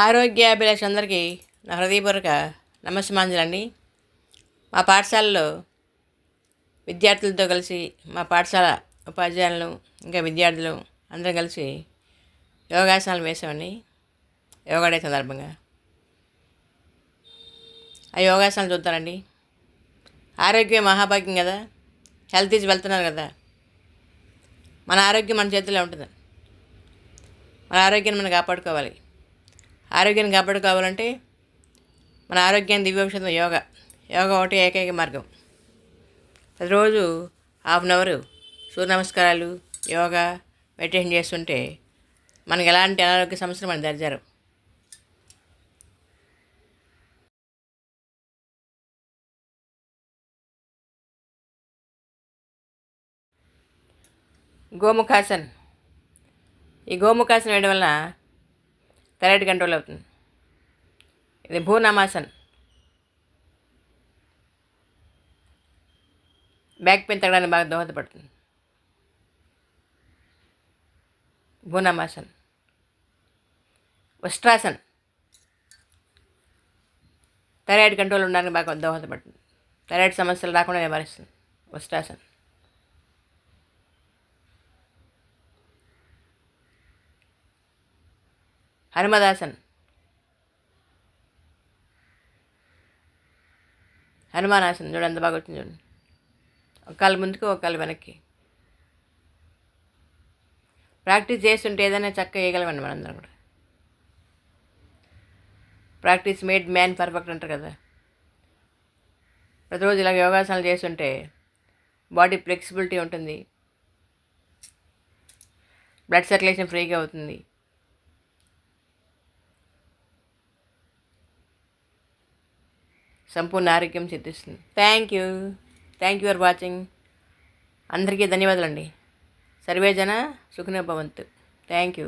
ఆరోగ్యాభిలాషులందరికీ నా హృదయపూర్వక నమస్సుమాంజలండి. మా పాఠశాలలో విద్యార్థులతో కలిసి మా పాఠశాల ఉపాధ్యాయులను ఇంకా విద్యార్థులు అందరం కలిసి యోగాసనాలు వేసామండి. యోగా డే సందర్భంగా ఆ యోగాసనాలు చూద్దారండి. ఆరోగ్యం మహాభాగ్యం కదా, హెల్త్ ఈజ్ వెళ్తున్నారు కదా. మన ఆరోగ్యం మన చేతిలో ఉంటుంది. మన ఆరోగ్యాన్ని మనం కాపాడుకోవాలి. ఆరోగ్యాన్ని కాపాడుకోవాలంటే మన ఆరోగ్యాన్ని దివ్యౌషధం యోగా. యోగా ఒకటి ఏకైక మార్గం. ప్రతిరోజు హాఫ్ అన్ అవర్ సూర్య నమస్కారాలు, యోగా, మెడిటేషన్ చేస్తుంటే మనకి ఎలాంటి అనారోగ్య సమస్యలు మనకు దరిజారు. గోముఖాసన్. ఈ గోముఖాసన వేయడం వలన థైరాయిడ్ కంట్రోల్ అవుతుంది. ఇది భూనామాసన్. బ్యాక్ పెయిన్ తగ్గడానికి బాగా దోహదపడుతుంది. భూనామాసన్. ఉష్ట్రాసన్. థైరాయిడ్ కంట్రోల్ ఉండడానికి బాగా దోహదపడుతుంది. థైరాయిడ్ సమస్యలు రాకుండా నివారిస్తుంది ఉష్ట్రాసన్. హనుమదాసన్. హనుమానాసన్ చూడండి, ఎంత బాగా వచ్చింది చూడండి. ఒక కాలు ముందుకు, ఒక కాలు వెనక్కి. ప్రాక్టీస్ చేస్తుంటే ఏదైనా చక్కగా వేయగలమండి మనందరం కూడా. ప్రాక్టీస్ మేడ్ మ్యాన్ పర్ఫెక్ట్ అంటారు కదా. ప్రతిరోజు ఇలా యోగాసనాలు చేస్తుంటే బాడీ ఫ్లెక్సిబిలిటీ ఉంటుంది, బ్లడ్ సర్క్యులేషన్ ఫ్రీగా అవుతుంది. సంపూర్ణ ఆరోగ్యం సిద్ధిస్తుంది. Thank you for watching. అందరికీ ధన్యవాదాలండి. సర్వేజన సుఖినో భవంతు. Thank you.